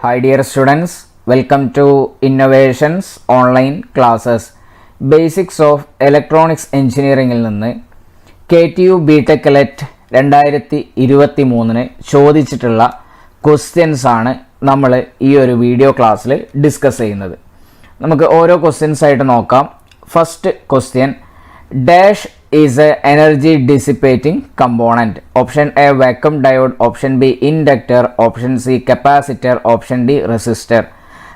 Hi dear students, welcome to Innovations Online Classes. Basics of Electronics Engineering ൽ നിന്ന് KTU BTech Let 2023 ചോദിച്ചിട്ടുള്ള questions ആണ് നമ്മൾ ഈ ഒരു വീഡിയോ ക്ലാസ്സിൽ ഡിസ്കസ് ചെയ്യുന്നത്. നമുക്ക് ഓരോ ക്വസ്റ്റ്യൻസ് ആയിട്ട് നോക്കാം. First question, dash is a energy dissipating component. Option A vacuum diode, option B inductor, option C capacitor, option D resistor.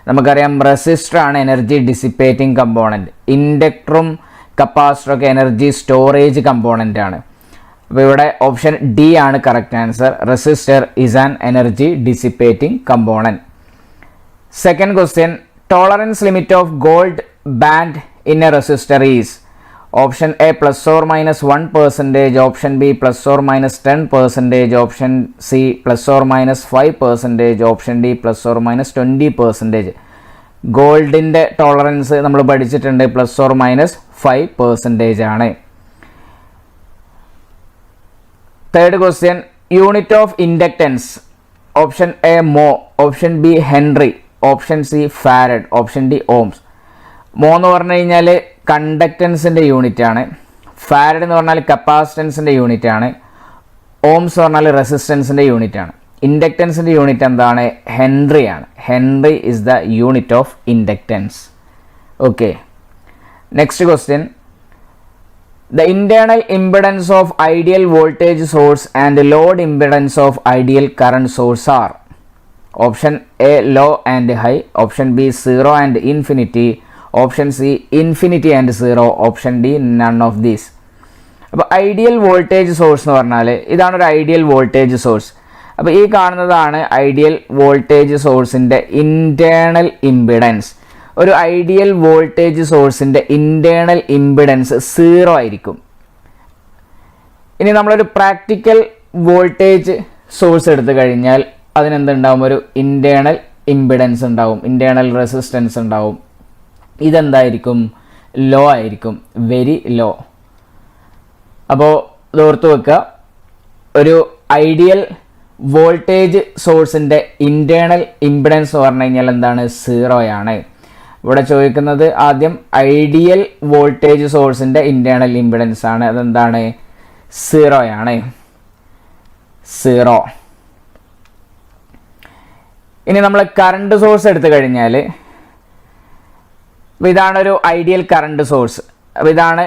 നമുക്കറിയാം റെസിസ്റ്റർ ആണ് എനർജി ഡിസിപ്പേറ്റിംഗ് കമ്പോണൻറ്റ്. ഇൻഡക്ടറും കപ്പാസിറ്ററും ഒക്കെ എനർജി സ്റ്റോറേജ് കമ്പോണൻ്റ് ആണ്. അപ്പോൾ ഇവിടെ ഓപ്ഷൻ ഡി ആണ് correct answer. Resistor is an energy dissipating component. Second question, tolerance limit of gold band in a resistor is option A plus or minus 1%, option B plus or minus 10%, option C plus or minus 5%, option D plus or minus 20%. ഗോൾഡിൻ്റെ tolerance നമ്മൾ പഠിച്ചിട്ടുണ്ട്, plus or minus 5% ആണ്. Third question, unit of inductance. Option A mho, option B henry, option C farad, option D ohms. Mho എന്ന് പറഞ്ഞു കഴിഞ്ഞാൽ കണ്ടക്റ്റൻസിൻ്റെ unit ആണ്. Farad എന്ന് പറഞ്ഞാൽ കപ്പാസിറ്റൻസിൻ്റെ യൂണിറ്റ് ആണ്. ഓംസ് എന്ന് പറഞ്ഞാൽ റെസിസ്റ്റൻസിൻ്റെ യൂണിറ്റ് ആണ്. ഇൻഡക്റ്റൻസിൻ്റെ യൂണിറ്റ് എന്താണ്? ഹെൻറി ആണ്. Henry is the unit of inductance. Okay, next question, the internal impedance of ideal voltage source and load impedance of ideal current source are. Option A low and high, option B zero and infinity, option C infinity and zero, option D none of these. അപ്പോൾ ideal voltage source എന്ന് പറഞ്ഞാൽ ഇതാണ് ഒരു ideal voltage source. അപ്പോൾ ഈ കാണുന്നതാണ് ideal voltage സോഴ്സിൻ്റെ internal impedance. ഒരു ഐഡിയൽ വോൾട്ടേജ് സോഴ്സിൻ്റെ ഇൻറ്റേർണൽ ഇംപിഡൻസ് സീറോ ആയിരിക്കും. ഇനി നമ്മളൊരു പ്രാക്ടിക്കൽ വോൾട്ടേജ് സോഴ്സ് എടുത്തു കഴിഞ്ഞാൽ അതിനെന്തുണ്ടാവും? ഒരു ഇൻറ്റേർണൽ ഇംപിഡൻസ് ഉണ്ടാവും, ഇൻറ്റേർണൽ റെസിസ്റ്റൻസ് ഉണ്ടാവും. ഇതെന്തായിരിക്കും? ലോ ആയിരിക്കും, വെരി ലോ. അപ്പോൾ ഇത് ഓർത്ത് വെക്കുക, ഒരു ഐഡിയൽ വോൾട്ടേജ് സോഴ്സിൻ്റെ ഇൻറ്റേർണൽ ഇംപിഡൻസ് എന്ന് പറഞ്ഞു കഴിഞ്ഞാൽ എന്താണ്? സീറോയാണ്. ഇവിടെ ചോദിക്കുന്നത് ആദ്യം ഐഡിയൽ വോൾട്ടേജ് സോഴ്സിൻ്റെ ഇൻറ്റേർണൽ ഇംപിഡൻസ് ആണ്. അതെന്താണ്? സീറോയാണ്, സീറോ. ഇനി നമ്മൾ കറണ്ട് സോഴ്സ് എടുത്തു കഴിഞ്ഞാൽ ഇതാണൊരു ഐഡിയൽ കറണ്ട് സോഴ്സ്. അപ്പോൾ ഇതാണ്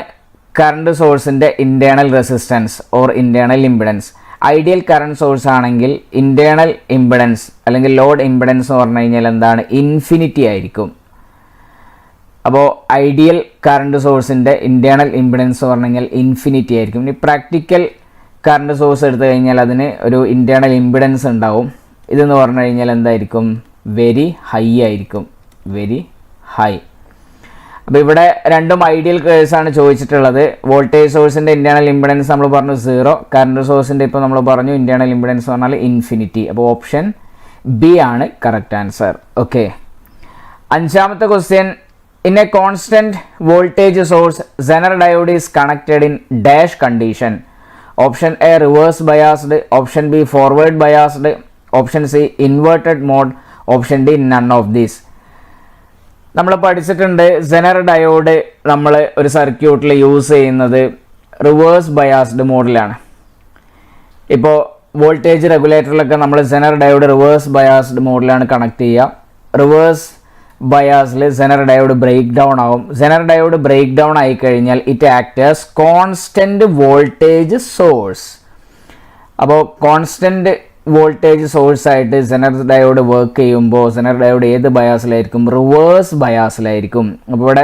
കറണ്ട് സോഴ്സിൻ്റെ internal resistance or internal impedance. Ideal current source ആണെങ്കിൽ ഇൻറ്റേർണൽ ഇംപിഡൻസ് അല്ലെങ്കിൽ ലോഡ് ഇംപിഡൻസ് എന്ന് പറഞ്ഞു കഴിഞ്ഞാൽ എന്താണ്? ഇൻഫിനിറ്റി ആയിരിക്കും. അപ്പോൾ ഐഡിയൽ കറണ്ട് സോഴ്സിൻ്റെ ഇൻറ്റേർണൽ ഇംപിഡൻസ് എന്ന് പറഞ്ഞു കഴിഞ്ഞാൽ ഇൻഫിനിറ്റി ആയിരിക്കും. ഇനി പ്രാക്ടിക്കൽ കറണ്ട് സോഴ്സ് എടുത്തു കഴിഞ്ഞാൽ അതിന് ഒരു ഇൻറ്റേർണൽ ഇംപിഡൻസ് ഉണ്ടാവും. ഇതെന്ന് പറഞ്ഞു കഴിഞ്ഞാൽ എന്തായിരിക്കും? വെരി ഹൈ ആയിരിക്കും, വെരി ഹൈ. അപ്പോൾ ഇവിടെ രണ്ടും ഐഡിയൽ കേസാണ് ചോദിച്ചിട്ടുള്ളത്. വോൾട്ടേജ് സോഴ്സിൻ്റെ ഇൻറ്റേർണൽ ഇംപിഡൻസ് നമ്മൾ പറഞ്ഞു സീറോ, കറണ്ട് സോഴ്സിൻ്റെ ഇപ്പോൾ നമ്മൾ പറഞ്ഞു ഇൻറ്റേർണൽ ഇംപിഡൻസ് പറഞ്ഞാൽ ഇൻഫിനിറ്റി. അപ്പോൾ ഓപ്ഷൻ ബി ആണ് കറക്റ്റ് ആൻസർ. ഓക്കെ, അഞ്ചാമത്തെ question, in a constant voltage source zener diode is connected in dash condition. Option A reverse biased, option B forward biased, option C inverted mode, option D none of these. നമ്മൾ പഠിച്ചിട്ടുണ്ട് Zener diode നമ്മൾ ഒരു സർക്യൂട്ടിൽ use ചെയ്യുന്നത് reverse biased മോഡിലാണ്. ഇപ്പോൾ voltage റെഗുലേറ്ററിലൊക്കെ നമ്മൾ zener diode reverse biased മോഡിലാണ് കണക്ട് ചെയ്യുക. റിവേഴ്സ് ബയാസിൽ സെനർ ഡയോഡ് ബ്രേക്ക് ഡൗൺ ആവും. സെനർ ഡയോഡ് ബ്രേക്ക് ഡൗൺ ആയി കഴിഞ്ഞാൽ it act as constant voltage source. അപ്പോൾ കോൺസ്റ്റൻറ്റ് വോൾട്ടേജ് സോഴ്സായിട്ട് സെനർ ഡയോഡ് വർക്ക് ചെയ്യുമ്പോൾ സെനർ ഡയോഡ് ഏത് ബയാസിലായിരിക്കും? റിവേഴ്സ് ബയാസിലായിരിക്കും. അപ്പോൾ ഇവിടെ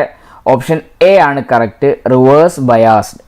ഓപ്ഷൻ എ ആണ് കറക്റ്റ്, റിവേഴ്സ് ബയാസ്ഡ്.